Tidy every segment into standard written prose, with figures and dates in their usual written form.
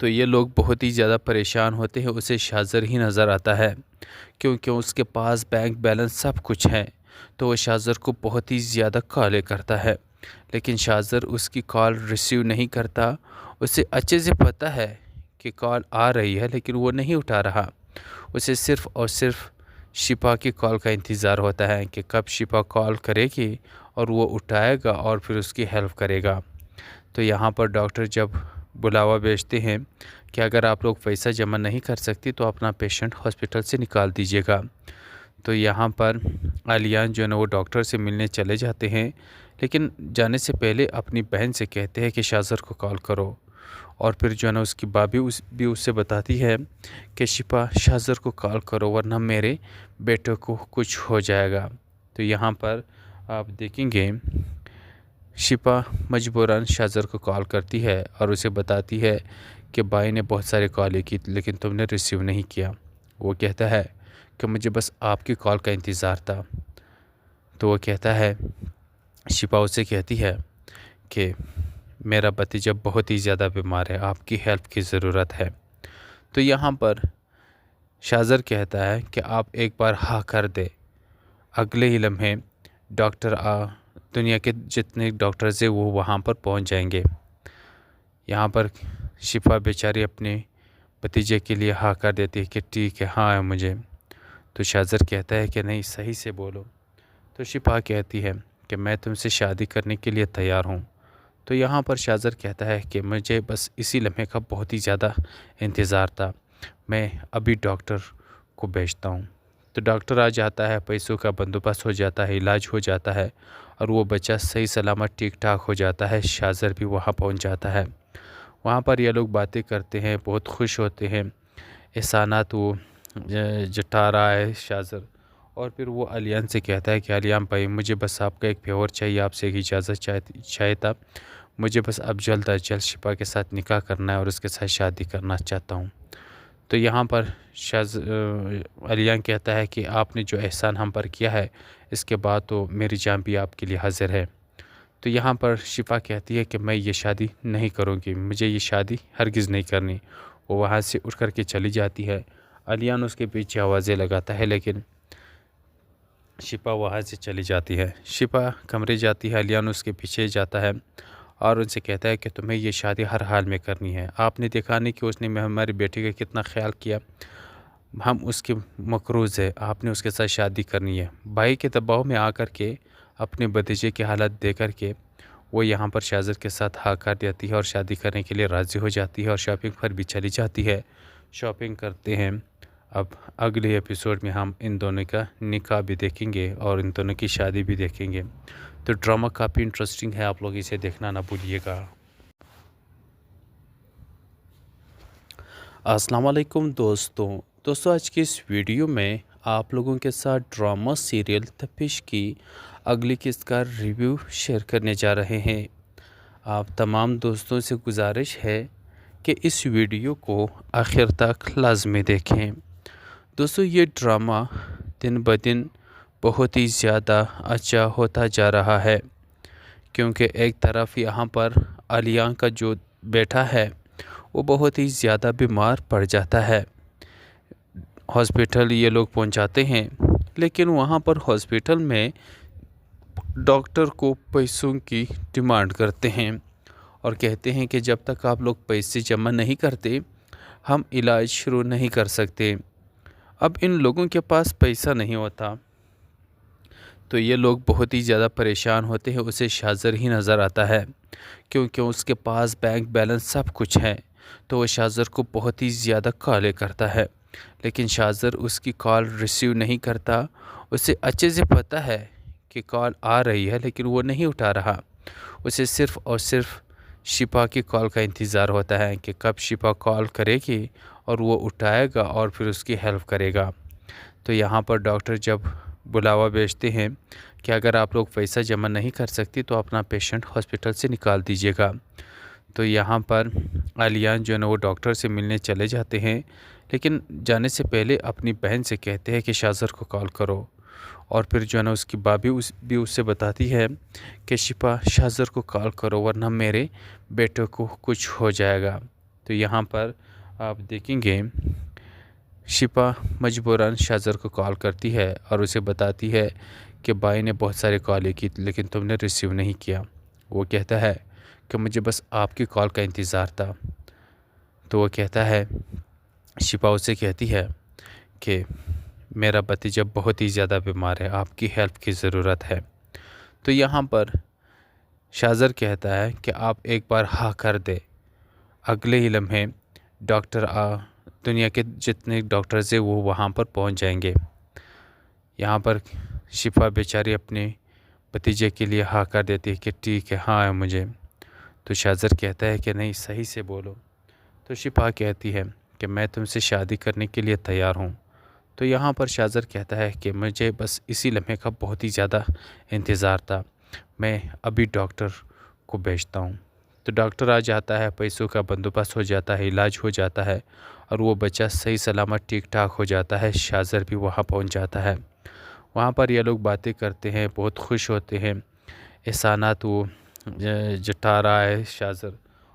تو یہ لوگ بہت ہی زیادہ پریشان ہوتے ہیں، اسے شاذر ہی نظر آتا ہے کیونکہ اس کے پاس بینک بیلنس سب کچھ ہے، تو وہ شاذر کو بہت ہی زیادہ کالیں کرتا ہے، لیکن شاذر اس کی کال ریسیو نہیں کرتا۔ اسے اچھے سے پتہ ہے کہ کال آ رہی ہے لیکن وہ نہیں اٹھا رہا۔ اسے صرف اور صرف شفا کی کال کا انتظار ہوتا ہے کہ کب شفا کال کرے گی اور وہ اٹھائے گا اور پھر اس کی ہیلپ کرے گا۔ تو یہاں پر ڈاکٹر جب بلاوا بھیجتے ہیں کہ اگر آپ لوگ پیسہ جمع نہیں کر سکتی تو اپنا پیشنٹ ہاسپٹل سے نکال دیجیے گا۔ تو یہاں پر علیان جو ہے نا وہ ڈاکٹر سے ملنے چلے جاتے ہیں، لیکن جانے سے پہلے اپنی بہن سے کہتے ہیں کہ شاذر کو کال کرو، اور پھر جو ہے نا اس کی بابی بھی اس سے بتاتی ہے کہ شفا شاذر کو کال کرو ورنہ میرے بیٹے کو کچھ ہو جائے گا۔ تو یہاں پر آپ دیکھیں گے شفا مجبوراً شاذر کو کال کرتی ہے اور اسے بتاتی ہے کہ بھائی نے بہت سارے کالیں کی لیکن تم نے ریسیو نہیں کیا۔ وہ کہتا ہے کہ مجھے بس آپ کی کال کا انتظار تھا۔ تو وہ کہتا ہے، شفا اسے کہتی ہے کہ میرا بھتیجا بہت ہی زیادہ بیمار ہے، آپ کی ہیلپ کی ضرورت ہے۔ تو یہاں پر شاذر کہتا ہے کہ آپ ایک بار ہاں کر دے، اگلے ہی لمحے ڈاکٹر دنیا کے جتنے ڈاکٹرز ہیں وہ وہاں پر پہنچ جائیں گے۔ یہاں پر شفا بیچاری اپنے بھتیجے کے لیے ہاں کر دیتی ہے کہ ٹھیک ہے، ہاں ہے مجھے۔ تو شاذر کہتا ہے کہ نہیں، صحیح سے بولو۔ تو شفا کہتی ہے کہ میں تم سے شادی کرنے کے لیے تیار ہوں۔ تو یہاں پر شاذر کہتا ہے کہ مجھے بس اسی لمحے کا بہت ہی زیادہ انتظار تھا، میں ابھی ڈاکٹر کو بھیجتا ہوں۔ تو ڈاکٹر آ جاتا ہے، پیسوں کا بندوبست ہو جاتا ہے، علاج ہو جاتا ہے اور وہ بچہ صحیح سلامت ٹھیک ٹھاک ہو جاتا ہے۔ شاذر بھی وہاں پہنچ جاتا ہے۔ وہاں پر یہ لوگ باتیں کرتے ہیں، بہت خوش ہوتے ہیں، احسانات وہ جتا رہا ہے شاذر، اور پھر وہ علیان سے کہتا ہے کہ علیان بھائی مجھے بس آپ کا ایک فیور چاہیے، آپ سے ایک اجازت چاہتا، مجھے بس اب جلد از جلد شفا کے ساتھ نکاح کرنا ہے اور اس کے ساتھ شادی کرنا چاہتا ہوں۔ تو یہاں پر علیان کہتا ہے کہ آپ نے جو احسان ہم پر کیا ہے اس کے بعد تو میری جان بھی آپ کے لیے حاضر ہے۔ تو یہاں پر شفا کہتی ہے کہ میں یہ شادی نہیں کروں گی، مجھے یہ شادی ہرگز نہیں کرنی۔ وہ وہاں سے اٹھ کر کے چلی جاتی ہے۔ علیان اس کے پیچھے آوازیں لگاتا ہے لیکن شفا وہاں سے چلی جاتی ہے۔ شفا کمرے جاتی ہے، علیان اس کے پیچھے جاتا ہے اور ان سے کہتا ہے کہ تمہیں یہ شادی ہر حال میں کرنی ہے۔ آپ نے دیکھا نہیں کہ اس نے ہمارے بیٹے کا کتنا خیال کیا، ہم اس کے مقروض ہے، آپ نے اس کے ساتھ شادی کرنی ہے۔ بھائی کے دباؤ میں آ کر کے اپنے بھتیجے کی حالت دے کر کے وہ یہاں پر شاذر کے ساتھ ہاں کر دیتی ہے اور شادی کرنے کے لیے راضی ہو جاتی ہے اور شاپنگ پر بھی چلی جاتی ہے۔ شاپنگ کرتے ہیں۔ اب اگلے ایپیسوڈ میں ہم ان دونوں کا نکاح بھی دیکھیں گے اور ان دونوں کی شادی بھی دیکھیں گے۔ تو ڈرامہ کافی انٹرسٹنگ ہے، آپ لوگ اسے دیکھنا نہ بھولیے گا۔ السلام علیکم دوستوں آج کی اس ویڈیو میں آپ لوگوں کے ساتھ ڈرامہ سیریل تپش کی اگلی قسط کا ریویو شیئر کرنے جا رہے ہیں۔ آپ تمام دوستوں سے گزارش ہے کہ اس ویڈیو کو آخر تک لازمی دیکھیں۔ دوستوں یہ ڈرامہ دن بدن بہت ہی زیادہ اچھا ہوتا جا رہا ہے، کیونکہ ایک طرف یہاں پر علیان کا جو بیٹا ہے وہ بہت ہی زیادہ بیمار پڑ جاتا ہے۔ ہاسپٹل یہ لوگ پہنچاتے ہیں، لیکن وہاں پر ہاسپٹل میں ڈاکٹر کو پیسوں کی ڈیمانڈ کرتے ہیں اور کہتے ہیں کہ جب تک آپ لوگ پیسے جمع نہیں کرتے ہم علاج شروع نہیں کر سکتے۔ اب ان لوگوں کے پاس پیسہ نہیں ہوتا تو یہ لوگ بہت ہی زیادہ پریشان ہوتے ہیں، اسے شاذر ہی نظر آتا ہے کیونکہ اس کے پاس بینک بیلنس سب کچھ ہے، تو وہ شاذر کو بہت ہی زیادہ کالیں کرتا ہے، لیکن شاذر اس کی کال ریسیو نہیں کرتا۔ اسے اچھے سے پتہ ہے کہ کال آ رہی ہے لیکن وہ نہیں اٹھا رہا۔ اسے صرف اور صرف شفا کی کال کا انتظار ہوتا ہے کہ کب شفا کال کرے گی اور وہ اٹھائے گا اور پھر اس کی ہیلپ کرے گا۔ تو یہاں پر ڈاکٹر جب بلاوا بھیجتے ہیں کہ اگر آپ لوگ پیسہ جمع نہیں کر سکتی تو اپنا پیشنٹ ہاسپٹل سے نکال دیجیے گا۔ تو یہاں پر علیان جو ہے نا وہ ڈاکٹر سے ملنے چلے جاتے ہیں، لیکن جانے سے پہلے اپنی بہن سے کہتے ہیں کہ شاذر کو کال کرو، اور پھر جو ہے نا اس کی بابی بھی اس سے بتاتی ہے کہ شفا شاذر کو کال کرو ورنہ میرے بیٹے کو کچھ ہو جائے گا۔ تو تو یہاں پر آپ دیکھیں گے شفا مجبوراً شاذر کو کال کرتی ہے اور اسے بتاتی ہے کہ بھائی نے بہت سارے کالیں کی لیکن تم نے ریسیو نہیں کیا۔ وہ کہتا ہے کہ مجھے بس آپ کی کال کا انتظار تھا۔ تو وہ کہتا ہے، شفا اسے کہتی ہے کہ میرا بھتیجا بہت ہی زیادہ بیمار ہے، آپ کی ہیلپ کی ضرورت ہے۔ تو یہاں پر شاذر کہتا ہے کہ آپ ایک بار ہاں کر دے، اگلے ہی لمحے ڈاکٹر دنیا کے جتنے ڈاکٹرز ہیں وہ وہاں پر پہنچ جائیں گے۔ یہاں پر شفا بیچاری اپنے بھتیجے کے لیے ہاں کر دیتی ہے کہ ٹھیک ہے، ہاں ہے مجھے۔ تو شاذر کہتا ہے کہ نہیں، صحیح سے بولو۔ تو شفا کہتی ہے کہ میں تم سے شادی کرنے کے لیے تیار ہوں۔ تو یہاں پر شاذر کہتا ہے کہ مجھے بس اسی لمحے کا بہت ہی زیادہ انتظار تھا، میں ابھی ڈاکٹر کو بھیجتا ہوں۔ تو ڈاکٹر آ جاتا ہے، پیسوں کا بندوبست ہو جاتا ہے، علاج ہو جاتا ہے اور وہ بچہ صحیح سلامت ٹھیک ٹھاک ہو جاتا ہے۔ شاذر بھی وہاں پہنچ جاتا ہے۔ وہاں پر یہ لوگ باتیں کرتے ہیں، بہت خوش ہوتے ہیں۔ احسانات وہ جتا رہا ہے شاذر،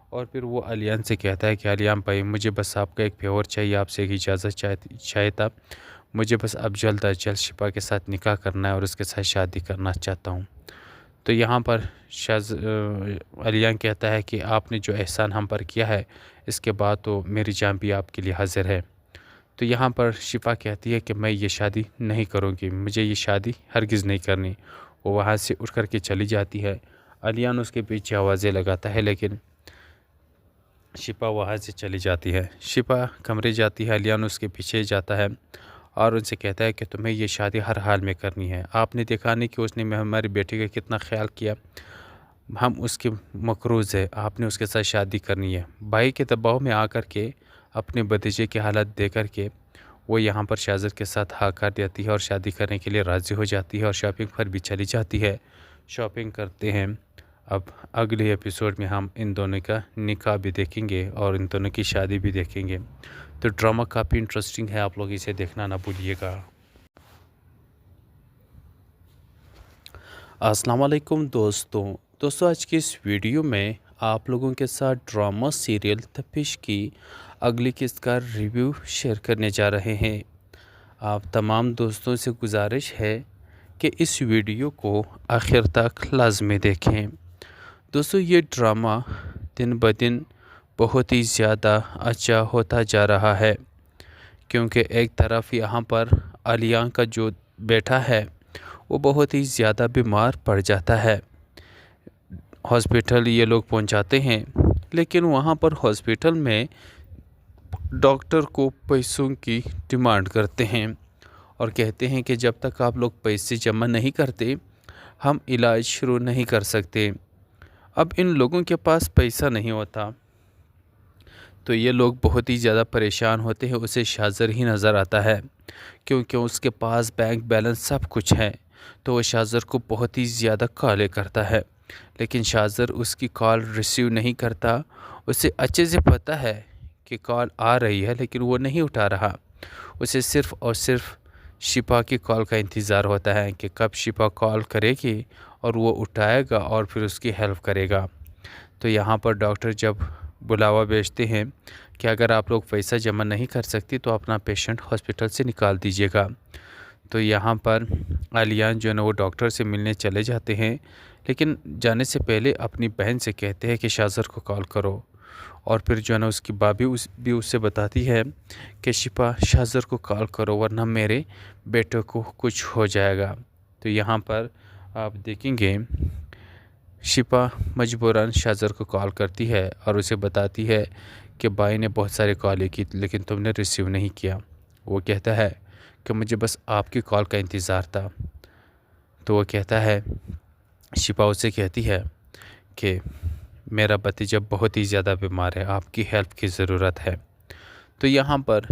اور پھر وہ علیان سے کہتا ہے کہ علیان بھائی، مجھے بس آپ کا ایک فیور چاہیے، آپ سے ایک اجازت چاہتا، مجھے بس اب جلد از جلد شفا کے ساتھ نکاح کرنا ہے اور اس کے ساتھ شادی کرنا چاہتا ہوں۔ تو یہاں پر علیان کہتا ہے کہ آپ نے جو احسان ہم پر کیا ہے، اس کے بعد تو میری جان بھی آپ کے لیے حاضر ہے۔ تو یہاں پر شفا کہتی ہے کہ میں یہ شادی نہیں کروں گی، مجھے یہ شادی ہرگز نہیں کرنی۔ وہ وہاں سے اٹھ کر کے چلی جاتی ہے۔ علیان اس کے پیچھے آوازیں لگاتا ہے لیکن شفا وہاں سے چلی جاتی ہے۔ شفا کمرے جاتی ہے، علیان اس کے پیچھے جاتا ہے اور ان سے کہتا ہے کہ تمہیں یہ شادی ہر حال میں کرنی ہے۔ آپ نے دیکھا نہیں کہ اس نے ہماری بیٹی کا کتنا خیال کیا، ہم اس کے مقروض ہے، آپ نے اس کے ساتھ شادی کرنی ہے۔ بھائی کے دباؤ میں آ کر کے اپنے بھتیجے کی حالت دے کر کے وہ یہاں پر شاذر کے ساتھ ہاں کر دیتی ہے اور شادی کرنے کے لیے راضی ہو جاتی ہے اور شاپنگ پر بھی چلی جاتی ہے۔ شاپنگ کرتے ہیں۔ اب اگلے ایپیسوڈ میں ہم ان دونوں کا نکاح بھی دیکھیں گے اور ان دونوں کی شادی بھی دیکھیں گے۔ تو ڈرامہ کافی انٹرسٹنگ ہے، آپ لوگ اسے دیکھنا نہ بھولیے گا۔ السلام علیکم دوستوں، آج کی اس ویڈیو میں آپ لوگوں کے ساتھ ڈرامہ سیریل تپش کی اگلی قسط کا ریویو شیئر کرنے جا رہے ہیں۔ آپ تمام دوستوں سے گزارش ہے کہ اس ویڈیو کو آخر تک لازمی دیکھیں۔ دوستوں، یہ ڈرامہ دن بدن بہت ہی زیادہ اچھا ہوتا جا رہا ہے، کیونکہ ایک طرف یہاں پر علیان کا جو بیٹا ہے وہ بہت ہی زیادہ بیمار پڑ جاتا ہے۔ ہاسپٹل یہ لوگ پہنچاتے ہیں لیکن وہاں پر ہاسپٹل میں ڈاکٹر کو پیسوں کی ڈیمانڈ کرتے ہیں اور کہتے ہیں کہ جب تک آپ لوگ پیسے جمع نہیں کرتے ہم علاج شروع نہیں کر سکتے۔ اب ان لوگوں کے پاس پیسہ نہیں ہوتا تو یہ لوگ بہت ہی زیادہ پریشان ہوتے ہیں۔ اسے شاذر ہی نظر آتا ہے کیونکہ اس کے پاس بینک بیلنس سب کچھ ہے، تو وہ شاذر کو بہت ہی زیادہ کالیں کرتا ہے لیکن شاذر اس کی کال ریسیو نہیں کرتا۔ اسے اچھے سے پتہ ہے کہ کال آ رہی ہے لیکن وہ نہیں اٹھا رہا۔ اسے صرف اور صرف شفا کی کال کا انتظار ہوتا ہے کہ کب شفا کال کرے گی اور وہ اٹھائے گا اور پھر اس کی ہیلپ کرے گا۔ تو یہاں پر ڈاکٹر جب بلاوا بھیجتے ہیں کہ اگر آپ لوگ پیسہ جمع نہیں کر سکتی تو اپنا پیشنٹ ہاسپٹل سے نکال دیجیے گا۔ تو یہاں پر علیان جو ہے نا وہ ڈاکٹر سے ملنے چلے جاتے ہیں، لیکن جانے سے پہلے اپنی بہن سے کہتے ہیں کہ شاذر کو کال کرو، اور پھر جو ہے نا اس کی بابی بھی اس سے بتاتی ہے کہ شفا شاذر کو کال کرو ورنہ میرے بیٹے کو کچھ ہو جائے گا۔ تو یہاں پر آپ دیکھیں گے شفا مجبوراً شاذر کو کال کرتی ہے اور اسے بتاتی ہے کہ بھائی نے بہت سارے کالیں کی لیکن تم نے ریسیو نہیں کیا۔ وہ کہتا ہے کہ مجھے بس آپ کی کال کا انتظار تھا۔ تو وہ کہتا ہے، شفا اسے کہتی ہے کہ میرا بھتیجا بہت ہی زیادہ بیمار ہے، آپ کی ہیلپ کی ضرورت ہے۔ تو یہاں پر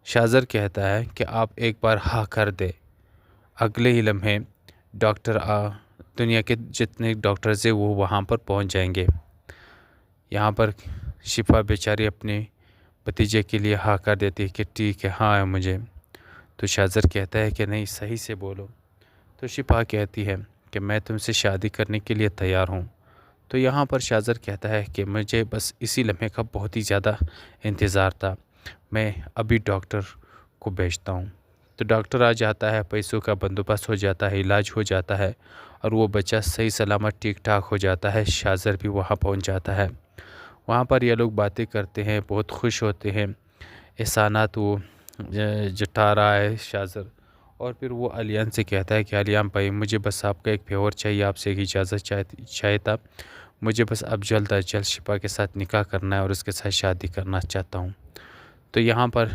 شاذر کہتا ہے کہ آپ ایک بار ہاں کر دے، اگلے ہی لمحے ڈاکٹر دنیا کے جتنے ڈاکٹرز ہیں وہ وہاں پر پہنچ جائیں گے۔ یہاں پر شفا بیچاری اپنے بھتیجے کے لیے ہاں کر دیتی ہے کہ ٹھیک ہے، ہاں ہے مجھے۔ تو شاذر کہتا ہے کہ نہیں، صحیح سے بولو۔ تو شفا کہتی ہے کہ میں تم سے شادی کرنے کے لیے تیار ہوں۔ تو یہاں پر شاذر کہتا ہے کہ مجھے بس اسی لمحے کا بہت ہی زیادہ انتظار تھا، میں ابھی ڈاکٹر کو بھیجتا ہوں۔ تو ڈاکٹر آ جاتا ہے، پیسوں کا بندوبست ہو جاتا ہے، علاج ہو جاتا ہے اور وہ بچہ صحیح سلامت ٹھیک ٹھاک ہو جاتا ہے۔ شاذر بھی وہاں پہنچ جاتا ہے۔ وہاں پر یہ لوگ باتیں کرتے ہیں، بہت خوش ہوتے ہیں، احسانات وہ جتا رہا ہے شاذر، اور پھر وہ علیان سے کہتا ہے کہ علیان بھائی مجھے بس آپ کا ایک فیور چاہیے، آپ سے ایک اجازت چاہتا، مجھے بس اب جلد از جلد شفا کے ساتھ نکاح کرنا ہے اور اس کے ساتھ شادی کرنا چاہتا ہوں۔ تو یہاں پر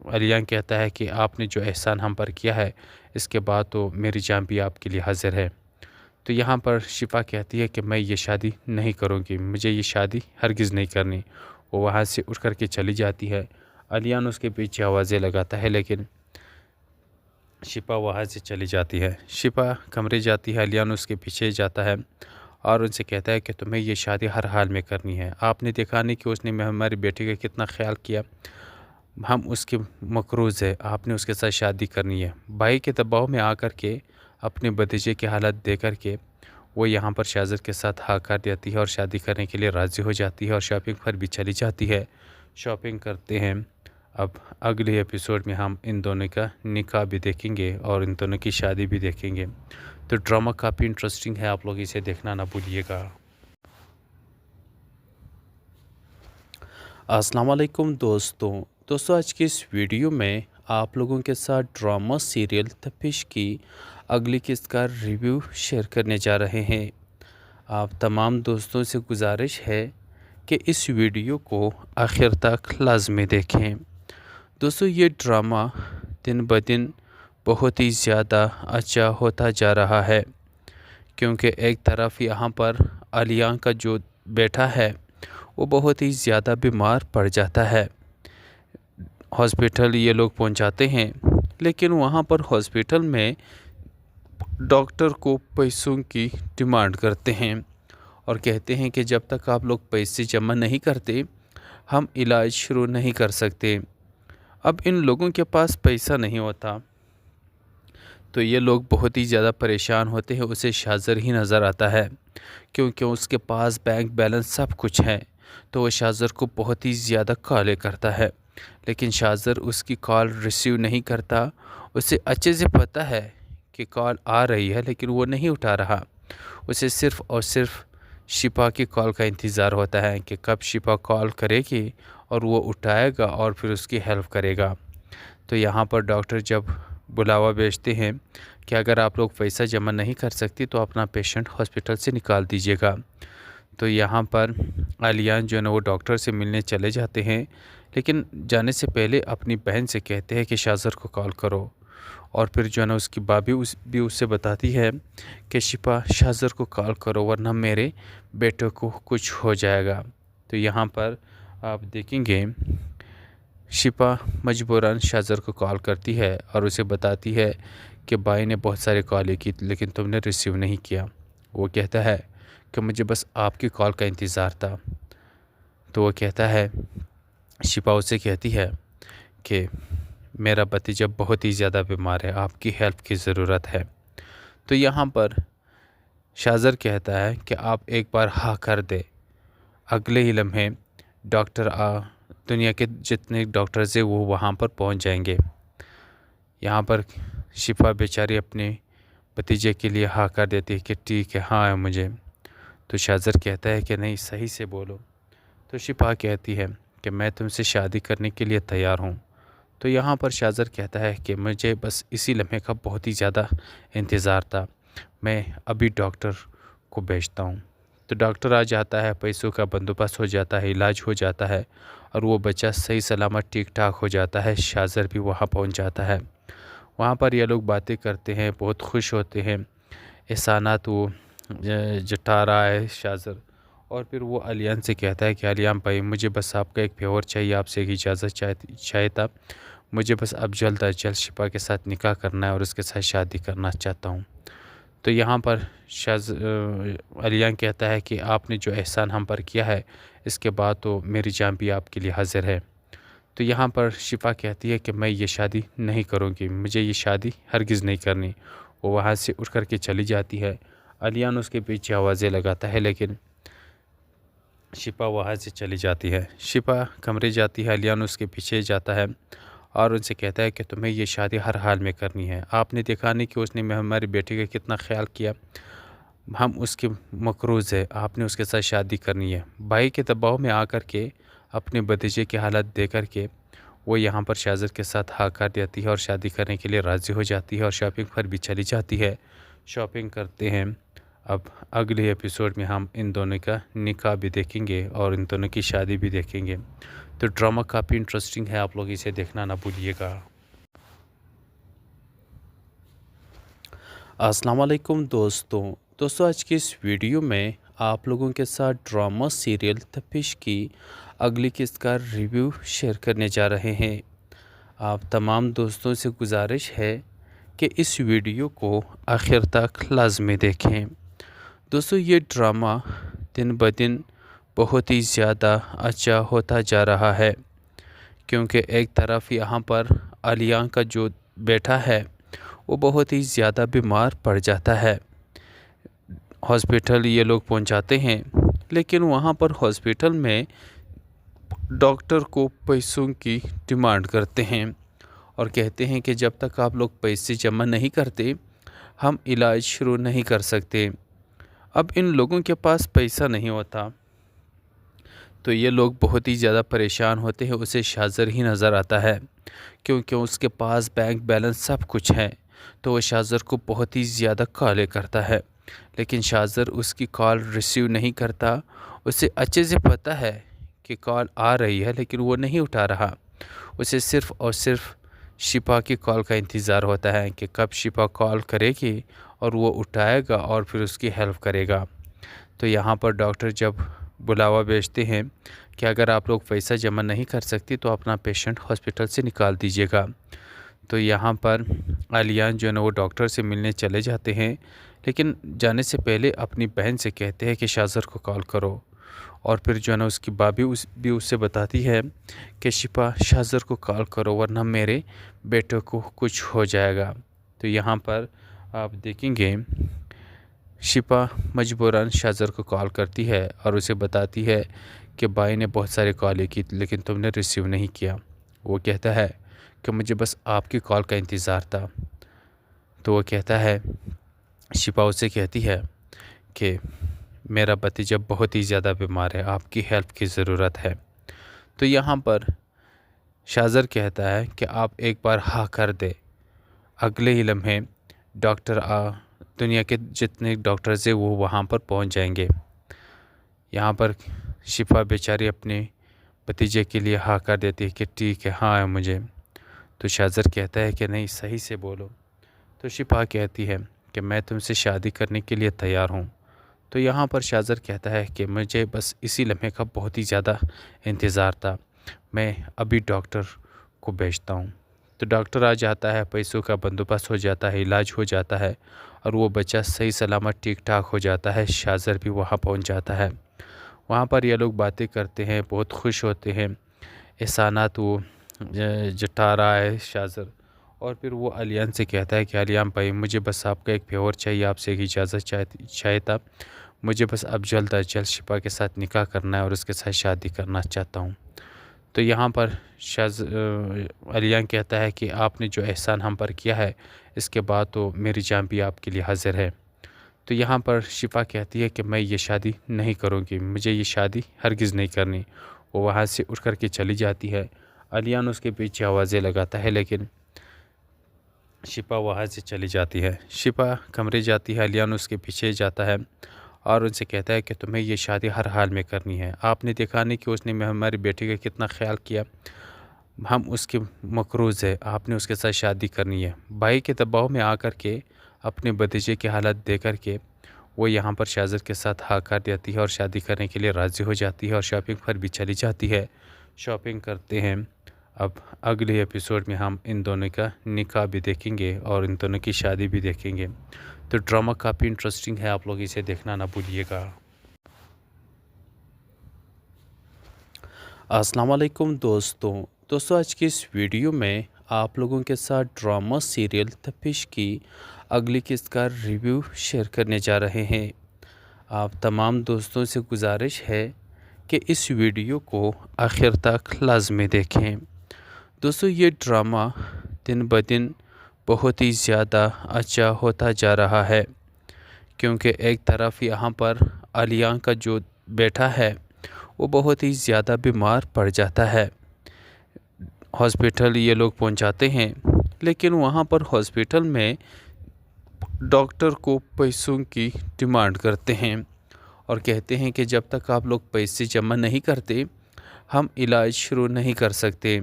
علیان کہتا ہے کہ آپ نے جو احسان ہم پر کیا ہے اس کے بعد تو میری جان بھی آپ کے لیے حاضر ہے۔ تو یہاں پر شفا کہتی ہے کہ میں یہ شادی نہیں کروں گی، مجھے یہ شادی ہرگز نہیں کرنی۔ وہ وہاں سے اٹھ کر کے چلی جاتی ہے۔ علیان اس کے پیچھے آوازیں لگاتا ہے لیکن شفا وہاں سے چلی جاتی ہے۔ شفا کمرے جاتی ہے، علیان اس کے پیچھے جاتا ہے اور ان سے کہتا ہے کہ تمہیں یہ شادی ہر حال میں کرنی ہے۔ آپ نے دیکھا نہیں کہ اس نے ہماری بیٹی کا کتنا خیال کیا، ہم اس کے مقروض ہے، آپ نے اس کے ساتھ شادی کرنی ہے۔ بھائی کے دباؤ میں آ کر کے اپنے بھتیجے کی حالت دے کر کے وہ یہاں پر شاذر کے ساتھ ہاں کر دیتی ہے اور شادی کرنے کے لیے راضی ہو جاتی ہے اور شاپنگ پر بھی چلی جاتی ہے۔ شاپنگ کرتے ہیں۔ اب اگلے ایپیسوڈ میں ہم ان دونوں کا نکاح بھی دیکھیں گے اور ان دونوں کی شادی بھی دیکھیں گے۔ تو ڈرامہ کافی انٹرسٹنگ ہے، آپ لوگ اسے دیکھنا نہ بھولیے گا۔ السلام علیکم دوستوں آج کی اس ویڈیو میں آپ لوگوں کے ساتھ ڈرامہ سیریل تپش کی اگلی قسط کا ریویو شیئر کرنے جا رہے ہیں۔ آپ تمام دوستوں سے گزارش ہے کہ اس ویڈیو کو آخر تک لازمی دیکھیں۔ دوستوں یہ ڈرامہ دن بدن بہت ہی زیادہ اچھا ہوتا جا رہا ہے، کیونکہ ایک طرف یہاں پر علیان کا جو بیٹا ہے وہ بہت ہی زیادہ بیمار پڑ جاتا ہے۔ ہاسپٹل یہ لوگ پہنچاتے ہیں لیکن وہاں پر ہاسپٹل میں ڈاکٹر کو پیسوں کی ڈیمانڈ کرتے ہیں اور کہتے ہیں کہ جب تک آپ لوگ پیسے جمع نہیں کرتے ہم علاج شروع نہیں کر سکتے۔ اب ان لوگوں کے پاس پیسہ نہیں ہوتا تو یہ لوگ بہت ہی زیادہ پریشان ہوتے ہیں۔ اسے شاذر ہی نظر آتا ہے کیونکہ اس کے پاس بینک بیلنس سب کچھ ہے، تو وہ شاذر کو بہت ہی زیادہ کالیں کرتا ہے لیکن شاذر اس کی کال ریسیو نہیں کرتا۔ اسے اچھے سے پتہ ہے کہ کال آ رہی ہے لیکن وہ نہیں اٹھا رہا۔ اسے صرف اور صرف شفا کی کال کا انتظار ہوتا ہے کہ کب شفا کال کرے گی اور وہ اٹھائے گا اور پھر اس کی ہیلپ کرے گا۔ تو یہاں پر ڈاکٹر جب بلاوا بھیجتے ہیں کہ اگر آپ لوگ پیسہ جمع نہیں کر سکتی تو اپنا پیشنٹ ہاسپٹل سے نکال دیجیے گا۔ تو یہاں پر علیان جو ہے نا وہ ڈاکٹر سے ملنے چلے جاتے ہیں لیکن جانے سے پہلے اپنی بہن سے کہتے ہیں کہ شاذر کو کال کرو، اور پھر جو ہے نا اس کی بابی بھی اس سے بتاتی ہے کہ شفا شاذر کو کال کرو ورنہ میرے بیٹے کو کچھ ہو جائے گا۔ تو یہاں پر آپ دیکھیں گے شفا مجبوراً شاذر کو کال کرتی ہے اور اسے بتاتی ہے کہ بھائی نے بہت سارے کالیں کی لیکن تم نے ریسیو نہیں کیا۔ وہ کہتا ہے کہ مجھے بس آپ کی کال کا انتظار تھا۔ تو وہ کہتا ہے، شفا اسے کہتی ہے کہ میرا بھتیجا بہت ہی زیادہ بیمار ہے، آپ کی ہیلپ کی ضرورت ہے۔ تو یہاں پر شاذر کہتا ہے کہ آپ ایک بار ہاں کر دے، اگلے ہی لمحے ڈاکٹر دنیا کے جتنے ڈاکٹرز ہیں وہ وہاں پر پہنچ جائیں گے۔ یہاں پر شفا بیچاری اپنے بھتیجے کے لیے ہاں کر دیتی ہے کہ ٹھیک ہے، ہاں ہے مجھے۔ تو شاذر کہتا ہے کہ نہیں صحیح سے بولو۔ تو شفا کہتی ہے کہ میں تم سے شادی کرنے کے لیے تیار ہوں۔ تو یہاں پر شاذر کہتا ہے کہ مجھے بس اسی لمحے کا بہت ہی زیادہ انتظار تھا، میں ابھی ڈاکٹر کو بھیجتا ہوں۔ تو ڈاکٹر آ جاتا ہے، پیسوں کا بندوبست ہو جاتا ہے، علاج ہو جاتا ہے اور وہ بچہ صحیح سلامت ٹھیک ٹھاک ہو جاتا ہے۔ شاذر بھی وہاں پہنچ جاتا ہے۔ وہاں پر یہ لوگ باتیں کرتے ہیں، بہت خوش ہوتے ہیں، احسانات وہ جتا رہا ہے شاذر، اور پھر وہ علیان سے کہتا ہے کہ علیان بھائی مجھے بس آپ کا ایک فیور چاہیے، آپ سے ایک اجازت چاہتا، مجھے بس اب جلد از جلد شفا کے ساتھ نکاح کرنا ہے اور اس کے ساتھ شادی کرنا چاہتا ہوں۔ تو یہاں پر علیان کہتا ہے کہ آپ نے جو احسان ہم پر کیا ہے اس کے بعد تو میری جان بھی آپ کے لیے حاضر ہے۔ تو یہاں پر شفا کہتی ہے کہ میں یہ شادی نہیں کروں گی، مجھے یہ شادی ہرگز نہیں کرنی۔ وہ وہاں سے اٹھ کر کے چلی جاتی ہے۔ علیان اس کے پیچھے آوازیں لگاتا ہے لیکن شفا وہاں سے چلی جاتی ہے۔ شفا کمرے جاتی ہے، علیان اس کے پیچھے جاتا ہے اور ان سے کہتا ہے کہ تمہیں یہ شادی ہر حال میں کرنی ہے۔ آپ نے دیکھا نہیں کہ اس نے ہماری بیٹی کا کتنا خیال کیا، ہم اس کے مقروض ہے، آپ نے اس کے ساتھ شادی کرنی ہے۔ بھائی کے دباؤ میں آ کر کے اپنے بھتیجے کی حالت دے کر کے وہ یہاں پر شاہزر کے ساتھ ہاں کر دیتی ہے اور شادی کرنے کے لیے راضی ہو جاتی ہے اور شاپنگ پر بھی چلی جاتی ہے۔ شاپنگ کرتے ہیں۔ اب اگلے ایپیسوڈ میں ہم ان دونوں کا نکاح بھی دیکھیں گے اور ان دونوں کی شادی بھی دیکھیں گے۔ تو ڈرامہ کافی انٹرسٹنگ ہے، آپ لوگ اسے دیکھنا نہ بھولیے گا۔ السلام علیکم دوستوں آج کی اس ویڈیو میں آپ لوگوں کے ساتھ ڈرامہ سیریل تپش کی اگلی قسط کا ریویو شیئر کرنے جا رہے ہیں۔ آپ تمام دوستوں سے گزارش ہے کہ اس ویڈیو کو آخر تک لازمی دیکھیں۔ دوستوں یہ ڈرامہ دن بدن بہت ہی زیادہ اچھا ہوتا جا رہا ہے، کیونکہ ایک طرف یہاں پر علیان کا جو بیٹا ہے وہ بہت ہی زیادہ بیمار پڑ جاتا ہے۔ ہاسپٹل یہ لوگ پہنچاتے ہیں، لیکن وہاں پر ہاسپٹل میں ڈاکٹر کو پیسوں کی ڈیمانڈ کرتے ہیں اور کہتے ہیں کہ جب تک آپ لوگ پیسے جمع نہیں کرتے ہم علاج شروع نہیں کر سکتے۔ اب ان لوگوں کے پاس پیسہ نہیں ہوتا تو یہ لوگ بہت ہی زیادہ پریشان ہوتے ہیں۔ اسے شاہزر ہی نظر آتا ہے کیونکہ اس کے پاس بینک بیلنس سب کچھ ہے، تو وہ شاہزر کو بہت ہی زیادہ کالیں کرتا ہے، لیکن شاہزر اس کی کال ریسیو نہیں کرتا۔ اسے اچھے سے پتہ ہے کہ کال آ رہی ہے لیکن وہ نہیں اٹھا رہا۔ اسے صرف اور صرف شفا کی کال کا انتظار ہوتا ہے کہ کب شفا کال کرے گی اور وہ اٹھائے گا اور پھر اس کی ہیلپ کرے گا۔ تو یہاں پر ڈاکٹر جب بلاوا بھیجتے ہیں کہ اگر آپ لوگ پیسہ جمع نہیں کر سکتی تو اپنا پیشنٹ ہاسپٹل سے نکال دیجیے گا۔ تو یہاں پر علیان جو ہے نا وہ ڈاکٹر سے ملنے چلے جاتے ہیں، لیکن جانے سے پہلے اپنی بہن سے کہتے ہیں کہ شاہزر کو کال کرو، اور پھر جو ہے نا اس کی بابی بھی اس سے بتاتی ہے کہ شفا شاہزر کو کال کرو ورنہ میرے بیٹے کو کچھ ہو جائے گا۔ تو یہاں پر آپ دیکھیں گے شفا مجبوراً شاہزر کو کال کرتی ہے اور اسے بتاتی ہے کہ بھائی نے بہت سارے کالیں کی لیکن تم نے ریسیو نہیں کیا۔ وہ کہتا ہے کہ مجھے بس آپ کی کال کا انتظار تھا۔ تو وہ کہتا ہے، شفا اسے کہتی ہے کہ میرا بھتیجا بہت ہی زیادہ بیمار ہے، آپ کی ہیلپ کی ضرورت ہے۔ تو یہاں پر شاہزر کہتا ہے کہ آپ ایک بار ہاں کر دے، اگلے ہی لمحے ڈاکٹر دنیا کے جتنے ڈاکٹرز ہیں وہ وہاں پر پہنچ جائیں گے۔ یہاں پر شفا بیچاری اپنے بھتیجے کے لیے ہاں کر دیتی ہے کہ ٹھیک ہے ہاں ہے مجھے۔ تو شاہزر کہتا ہے کہ نہیں صحیح سے بولو۔ تو شفا کہتی ہے کہ میں تم سے شادی کرنے کے لیے تیار ہوں۔ تو یہاں پر شاہزر کہتا ہے کہ مجھے بس اسی لمحے کا بہت ہی زیادہ انتظار تھا، میں ابھی ڈاکٹر کو بھیجتا ہوں۔ تو ڈاکٹر آ جاتا ہے، پیسوں کا بندوبست ہو جاتا ہے، علاج ہو جاتا ہے اور وہ بچہ صحیح سلامت ٹھیک ٹھاک ہو جاتا ہے۔ شاہزر بھی وہاں پہنچ جاتا ہے۔ وہاں پر یہ لوگ باتیں کرتے ہیں، بہت خوش ہوتے ہیں، احسانات وہ جتا رہا ہے شاہزر، اور پھر وہ علیان سے کہتا ہے کہ علیان بھائی مجھے بس آپ کا ایک فیور چاہیے، آپ سے ایک اجازت چاہتا، مجھے بس اب جلد از جلد شفا کے ساتھ نکاح کرنا ہے اور اس کے ساتھ شادی کرنا چاہتا ہوں۔ تو یہاں پر علیان کہتا ہے کہ آپ نے جو احسان ہم پر کیا ہے اس کے بعد تو میری جان بھی آپ کے لیے حاضر ہے۔ تو یہاں پر شفا کہتی ہے کہ میں یہ شادی نہیں کروں گی، مجھے یہ شادی ہرگز نہیں کرنی۔ وہ وہاں سے اٹھ کر کے چلی جاتی ہے۔ علیان اس کے پیچھے آوازیں لگاتا ہے لیکن شفا وہاں سے چلی جاتی ہے۔ شفا کمرے جاتی ہے، علیان اس کے پیچھے جاتا ہے اور ان سے کہتا ہے کہ تمہیں یہ شادی ہر حال میں کرنی ہے۔ آپ نے دیکھا نہیں کہ اس نے ہماری بیٹی کا کتنا خیال کیا، ہم اس کے مقروض ہے، آپ نے اس کے ساتھ شادی کرنی ہے۔ بھائی کے دباؤ میں آ کر کے اپنے بھتیجے کی حالت دے کر کے وہ یہاں پر شاہزر کے ساتھ ہاں کر دیتی ہے اور شادی کرنے کے لیے راضی ہو جاتی ہے اور شاپنگ پر بھی چلی جاتی ہے۔ شاپنگ کرتے ہیں۔ اب اگلے ایپیسوڈ میں ہم ان دونوں کا نکاح بھی دیکھیں گے اور ان دونوں کی شادی بھی دیکھیں گے۔ تو ڈرامہ کافی انٹرسٹنگ ہے، آپ لوگ اسے دیکھنا نہ بھولیے گا۔ السلام علیکم دوستوں آج کی اس ویڈیو میں آپ لوگوں کے ساتھ ڈرامہ سیریل تپش کی اگلی قسط کا ریویو شیئر کرنے جا رہے ہیں۔ آپ تمام دوستوں سے گزارش ہے کہ اس ویڈیو کو آخر تک لازمی دیکھیں۔ دوستو، یہ ڈرامہ دن بدن بہت ہی زیادہ اچھا ہوتا جا رہا ہے، کیونکہ ایک طرف یہاں پر علیان کا جو بیٹا ہے وہ بہت ہی زیادہ بیمار پڑ جاتا ہے۔ ہاسپٹل یہ لوگ پہنچاتے ہیں، لیکن وہاں پر ہاسپٹل میں ڈاکٹر کو پیسوں کی ڈیمانڈ کرتے ہیں اور کہتے ہیں کہ جب تک آپ لوگ پیسے جمع نہیں کرتے ہم علاج شروع نہیں کر سکتے۔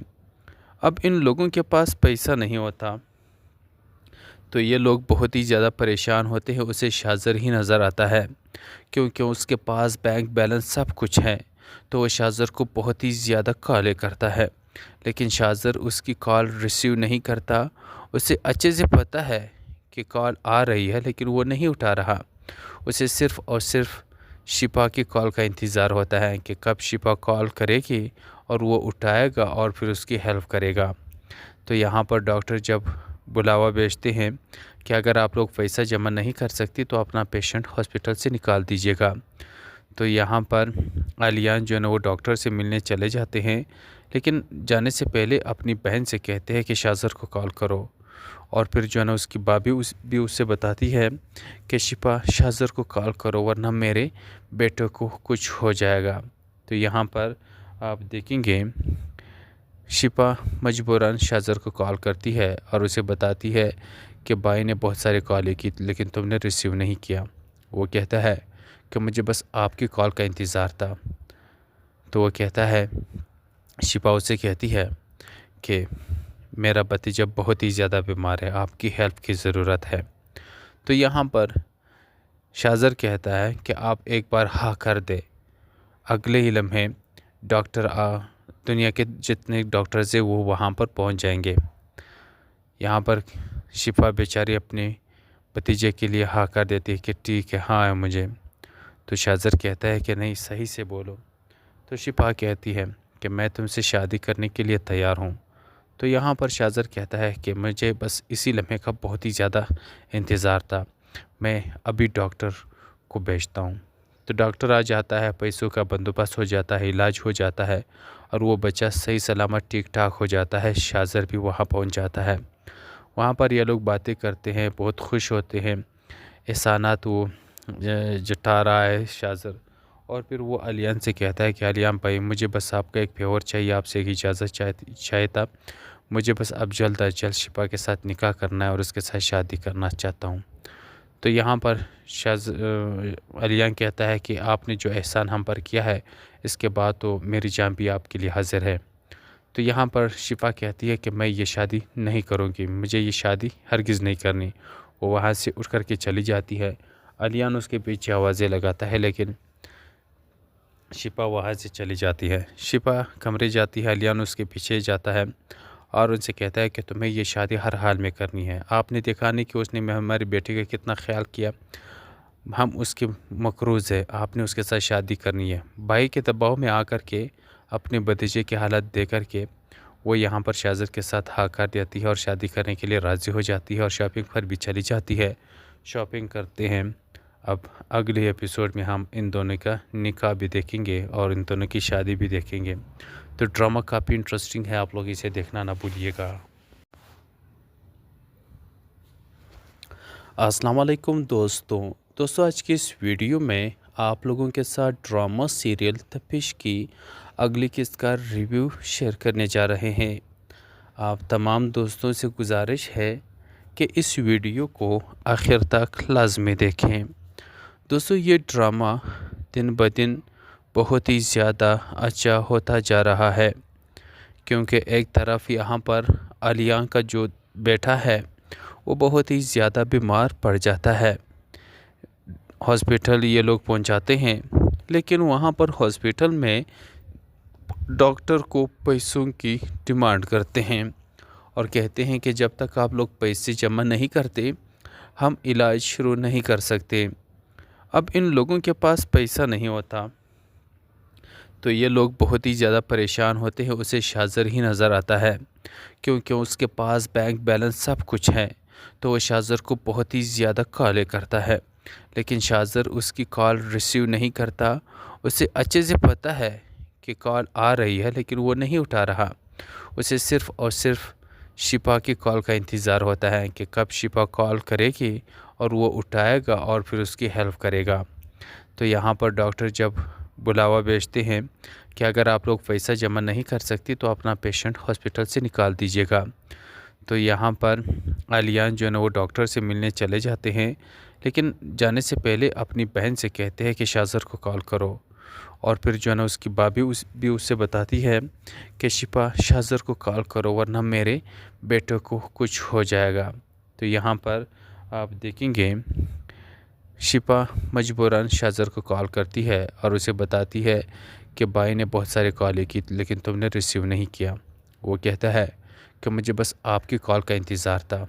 اب ان لوگوں کے پاس پیسہ نہیں ہوتا تو یہ لوگ بہت ہی زیادہ پریشان ہوتے ہیں۔ اسے شاذر ہی نظر آتا ہے کیونکہ اس کے پاس بینک بیلنس سب کچھ ہے، تو وہ شاذر کو بہت ہی زیادہ کالیں کرتا ہے، لیکن شاذر اس کی کال ریسیو نہیں کرتا۔ اسے اچھے سے پتہ ہے کہ کال آ رہی ہے لیکن وہ نہیں اٹھا رہا۔ اسے صرف اور صرف شفا کی کال کا انتظار ہوتا ہے کہ کب شفا کال کرے گی اور وہ اٹھائے گا اور پھر اس کی ہیلپ کرے گا۔ تو یہاں پر ڈاکٹر جب بلاوا بھیجتے ہیں کہ اگر آپ لوگ پیسہ جمع نہیں کر سکتی تو اپنا پیشنٹ ہاسپٹل سے نکال دیجیے گا۔ تو یہاں پر علیان جو ہے نا وہ ڈاکٹر سے ملنے چلے جاتے ہیں، لیکن جانے سے پہلے اپنی بہن سے کہتے ہیں کہ شاذر کو کال کرو، اور پھر جو ہے نا اس کی بابی بھی اس سے بتاتی ہے کہ شفا شاذر کو کال کرو ورنہ میرے بیٹے کو کچھ ہو جائے گا۔ تو یہاں پر آپ دیکھیں گے شفا مجبوراً شاذر کو کال کرتی ہے اور اسے بتاتی ہے کہ بھائی نے بہت سارے کالیں کی لیکن تم نے ریسیو نہیں کیا۔ وہ کہتا ہے کہ مجھے بس آپ کی کال کا انتظار تھا۔ تو وہ کہتا ہے، شفا اسے کہتی ہے کہ میرا بھتیجا بہت ہی زیادہ بیمار ہے، آپ کی ہیلپ کی ضرورت ہے۔ تو یہاں پر شاذر کہتا ہے کہ آپ ایک بار ہاں کر دے، اگلے ہی لمحے ڈاکٹر دنیا کے جتنے ڈاکٹرز ہیں وہ وہاں پر پہنچ جائیں گے۔ یہاں پر شفا بیچاری اپنے بھتیجے کے لیے ہاں کر دیتی ہے کہ ٹھیک ہے، ہاں ہے مجھے۔ تو شاذر کہتا ہے کہ نہیں، صحیح سے بولو۔ تو شفا کہتی ہے کہ میں تم سے شادی کرنے کے لیے تیار ہوں۔ تو یہاں پر شاذر کہتا ہے کہ مجھے بس اسی لمحے کا بہت ہی زیادہ انتظار تھا، میں ابھی ڈاکٹر کو بھیجتا ہوں۔ تو ڈاکٹر آ جاتا ہے، پیسوں کا بندوبست ہو جاتا ہے، علاج ہو جاتا ہے اور وہ بچہ صحیح سلامت ٹھیک ٹھاک ہو جاتا ہے۔ شاذر بھی وہاں پہنچ جاتا ہے۔ وہاں پر یہ لوگ باتیں کرتے ہیں، بہت خوش ہوتے ہیں، احسانات وہ جتا رہا ہے شاذر، اور پھر وہ علیان سے کہتا ہے کہ علیان بھائی مجھے بس آپ کا ایک فیور چاہیے، آپ سے ایک اجازت چاہتا، مجھے بس اب جلد از جلد شفا کے ساتھ نکاح کرنا ہے اور اس کے ساتھ شادی کرنا چاہتا ہوں۔ تو یہاں پر علیان کہتا ہے کہ آپ نے جو احسان ہم پر کیا ہے اس کے بعد تو میری جان بھی آپ کے لیے حاضر ہے۔ تو یہاں پر شفا کہتی ہے کہ میں یہ شادی نہیں کروں گی، مجھے یہ شادی ہرگز نہیں کرنی۔ وہ وہاں سے اٹھ کر کے چلی جاتی ہے۔ علیان اس کے پیچھے آوازیں لگاتا ہے لیکن شفا وہاں سے چلی جاتی ہے۔ شفا کمرے جاتی ہے، علیان اس کے پیچھے جاتا ہے اور ان سے کہتا ہے کہ تمہیں یہ شادی ہر حال میں کرنی ہے۔ آپ نے دیکھا نہیں کہ اس نے ہمارے بیٹے کا کتنا خیال کیا، ہم اس کے مقروض ہے، آپ نے اس کے ساتھ شادی کرنی ہے۔ بھائی کے دباؤ میں آ کر کے اپنے بھتیجے کی حالت دے کر کے وہ یہاں پر شاذر کے ساتھ ہاں کر دیتی ہے اور شادی کرنے کے لیے راضی ہو جاتی ہے اور شاپنگ پر بھی چلی جاتی ہے۔ شاپنگ کرتے ہیں۔ اب اگلے ایپیسوڈ میں ہم ان دونوں کا نکاح بھی دیکھیں گے اور ان دونوں کی شادی بھی دیکھیں گے۔ تو ڈرامہ کافی انٹرسٹنگ ہے، آپ لوگ اسے دیکھنا نہ بھولیے گا۔ السلام علیکم دوستوں، آج کی اس ویڈیو میں آپ لوگوں کے ساتھ ڈرامہ سیریل تپش کی اگلی قسط کا ریویو شیئر کرنے جا رہے ہیں۔ آپ تمام دوستوں سے گزارش ہے کہ اس ویڈیو کو آخر تک لازمی دیکھیں۔ دوستو، یہ ڈرامہ دن بدن بہت ہی زیادہ اچھا ہوتا جا رہا ہے، کیونکہ ایک طرف یہاں پر علیان کا جو بیٹا ہے وہ بہت ہی زیادہ بیمار پڑ جاتا ہے۔ ہاسپٹل یہ لوگ پہنچاتے ہیں، لیکن وہاں پر ہاسپٹل میں ڈاکٹر کو پیسوں کی ڈیمانڈ کرتے ہیں اور کہتے ہیں کہ جب تک آپ لوگ پیسے جمع نہیں کرتے ہم علاج شروع نہیں کر سکتے۔ اب ان لوگوں کے پاس پیسہ نہیں ہوتا تو یہ لوگ بہت ہی زیادہ پریشان ہوتے ہیں۔ اسے شاذر ہی نظر آتا ہے کیونکہ اس کے پاس بینک بیلنس سب کچھ ہے، تو وہ شاذر کو بہت ہی زیادہ کالیں کرتا ہے، لیکن شاذر اس کی کال ریسیو نہیں کرتا۔ اسے اچھے سے پتہ ہے کہ کال آ رہی ہے لیکن وہ نہیں اٹھا رہا۔ اسے صرف اور صرف شفا کی کال کا انتظار ہوتا ہے کہ کب شفا کال کرے گی اور وہ اٹھائے گا اور پھر اس کی ہیلپ کرے گا۔ تو یہاں پر ڈاکٹر جب بلاوا بھیجتے ہیں کہ اگر آپ لوگ پیسہ جمع نہیں کر سکتی تو اپنا پیشنٹ ہاسپٹل سے نکال دیجیے گا۔ تو یہاں پر علیان جو ہے نا وہ ڈاکٹر سے ملنے چلے جاتے ہیں، لیکن جانے سے پہلے اپنی بہن سے کہتے ہیں کہ شاذر کو کال کرو، اور پھر جو ہے نا اس کی بابی بھی اس سے بتاتی ہے کہ شفا شاذر کو کال کرو ورنہ میرے بیٹے کو کچھ ہو جائے گا۔ تو یہاں پر آپ دیکھیں گے شفا مجبوراً شاذر کو کال کرتی ہے اور اسے بتاتی ہے کہ بھائی نے بہت سارے کالیں کی لیکن تم نے ریسیو نہیں کیا۔ وہ کہتا ہے کہ مجھے بس آپ کی کال کا انتظار تھا۔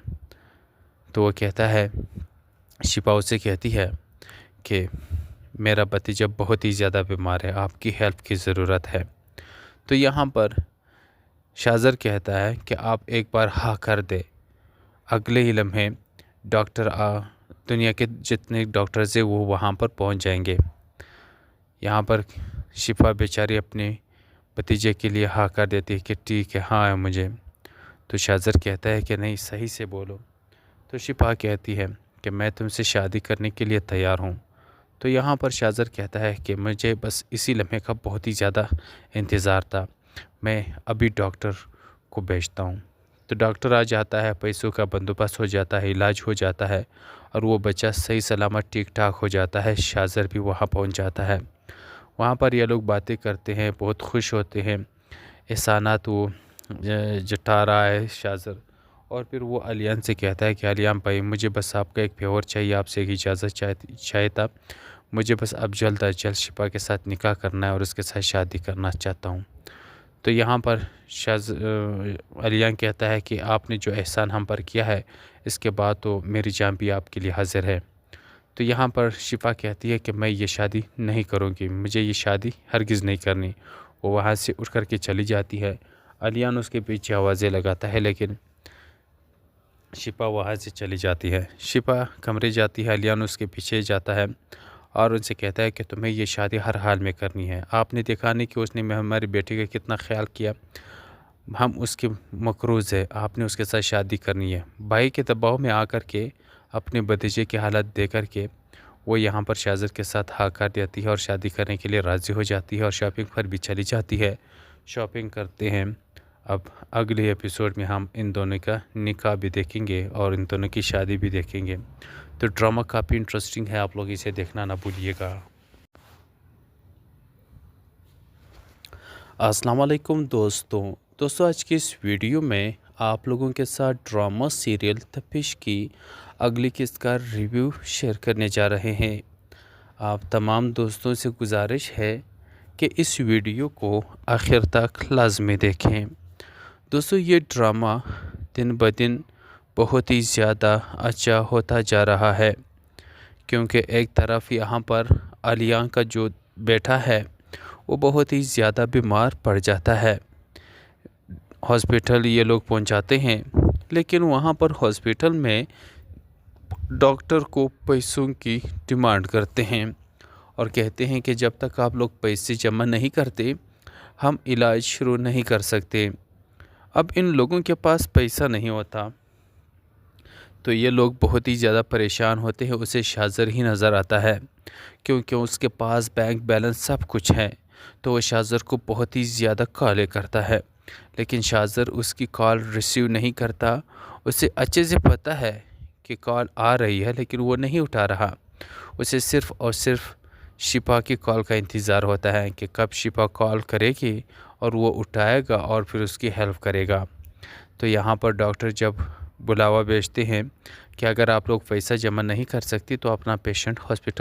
تو وہ کہتا ہے، شفا اسے کہتی ہے کہ میرا بھتیجا بہت ہی زیادہ بیمار ہے، آپ کی ہیلپ کی ضرورت ہے۔ تو یہاں پر شاذر کہتا ہے کہ آپ ایک بار ہاں کر دے، اگلے ہی لمحے ڈاکٹر دنیا کے جتنے ڈاکٹرز ہیں وہ وہاں پر پہنچ جائیں گے۔ یہاں پر شفا بیچاری اپنے بھتیجے کے لیے ہاں کر دیتی ہے کہ ٹھیک ہے، ہاں ہے مجھے۔ تو شاذر کہتا ہے کہ نہیں، صحیح سے بولو۔ تو شفا کہتی ہے کہ میں تم سے شادی کرنے کے لیے تیار ہوں۔ تو یہاں پر شاذر کہتا ہے کہ مجھے بس اسی لمحے کا بہت ہی زیادہ انتظار تھا، میں ابھی ڈاکٹر کو بھیجتا ہوں۔ تو ڈاکٹر آ جاتا ہے، پیسوں کا بندوبست ہو جاتا ہے، علاج ہو جاتا ہے اور وہ بچہ صحیح سلامت ٹھیک ٹھاک ہو جاتا ہے۔ شاذر بھی وہاں پہنچ جاتا ہے۔ وہاں پر یہ لوگ باتیں کرتے ہیں، بہت خوش ہوتے ہیں، احسانات وہ جٹا رہا ہے شاذر، اور پھر وہ علیان سے کہتا ہے کہ علیان بھائی مجھے بس آپ کا ایک فیور چاہیے، آپ سے ایک اجازت چاہتا، مجھے بس اب جلد از جلد شفا کے ساتھ نکاح کرنا ہے اور اس کے ساتھ شادی کرنا چاہتا ہوں۔ تو یہاں پر علیان کہتا ہے کہ آپ نے جو احسان ہم پر کیا ہے اس کے بعد تو میری جان بھی آپ کے لیے حاضر ہے۔ تو یہاں پر شفا کہتی ہے کہ میں یہ شادی نہیں کروں گی، مجھے یہ شادی ہرگز نہیں کرنی۔ وہ وہاں سے اٹھ کر کے چلی جاتی ہے۔ علیان اس کے پیچھے آوازیں لگاتا ہے لیکن شفا وہاں سے چلی جاتی ہے۔ شفا کمرے جاتی ہے، علیان اس کے پیچھے جاتا ہے اور ان سے کہتا ہے کہ تمہیں یہ شادی ہر حال میں کرنی ہے۔ آپ نے دیکھا نہیں کہ اس نے ہمارے بیٹے کا کتنا خیال کیا، ہم اس کے مقروض ہے، آپ نے اس کے ساتھ شادی کرنی ہے۔ بھائی کے دباؤ میں آ کر کے اپنے بھتیجے کی حالت دے کر کے وہ یہاں پر شاذر کے ساتھ ہاں کر دیتی ہے اور شادی کرنے کے لیے راضی ہو جاتی ہے اور شاپنگ پر بھی چلی جاتی ہے۔ شاپنگ کرتے ہیں۔ اب اگلے ایپیسوڈ میں ہم ان دونوں کا نکاح بھی دیکھیں گے اور ان دونوں کی شادی بھی دیکھیں گے۔ تو ڈرامہ کافی انٹرسٹنگ ہے، آپ لوگ اسے دیکھنا نہ بھولیے گا۔ السلام علیکم دوستوں، آج کی اس ویڈیو میں آپ لوگوں کے ساتھ ڈرامہ سیریل تپش کی اگلی قسط کا ریویو شیئر کرنے جا رہے ہیں۔ آپ تمام دوستوں سے گزارش ہے کہ اس ویڈیو کو آخر تک لازمی دیکھیں۔ دوستو، یہ ڈرامہ دن بدن بہت ہی زیادہ اچھا ہوتا جا رہا ہے، کیونکہ ایک طرف یہاں پر علیان کا جو بیٹا ہے وہ بہت ہی زیادہ بیمار پڑ جاتا ہے۔ ہاسپٹل یہ لوگ پہنچاتے ہیں، لیکن وہاں پر ہاسپٹل میں ڈاکٹر کو پیسوں کی ڈیمانڈ کرتے ہیں اور کہتے ہیں کہ جب تک آپ لوگ پیسے جمع نہیں کرتے ہم علاج شروع نہیں کر سکتے۔ اب ان لوگوں کے پاس پیسہ نہیں ہوتا تو یہ لوگ بہت ہی زیادہ پریشان ہوتے ہیں۔ اسے شاذر ہی نظر آتا ہے کیونکہ اس کے پاس بینک بیلنس سب کچھ ہے، تو وہ شاذر کو بہت ہی زیادہ کالیں کرتا ہے، لیکن شاذر اس کی کال ریسیو نہیں کرتا۔ اسے اچھے سے پتہ ہے کہ کال آ رہی ہے لیکن وہ نہیں اٹھا رہا۔ اسے صرف اور صرف شفا کی کال کا انتظار ہوتا ہے کہ کب شفا کال کرے گی اور وہ اٹھائے گا اور پھر اس کی ہیلپ کرے گا۔ تو یہاں پر ڈاکٹر جب بلاوا بھیجتے ہیں کہ اگر آپ لوگ پیسہ جمع نہیں کر سکتی تو اپنا پیشنٹ ہاسپٹل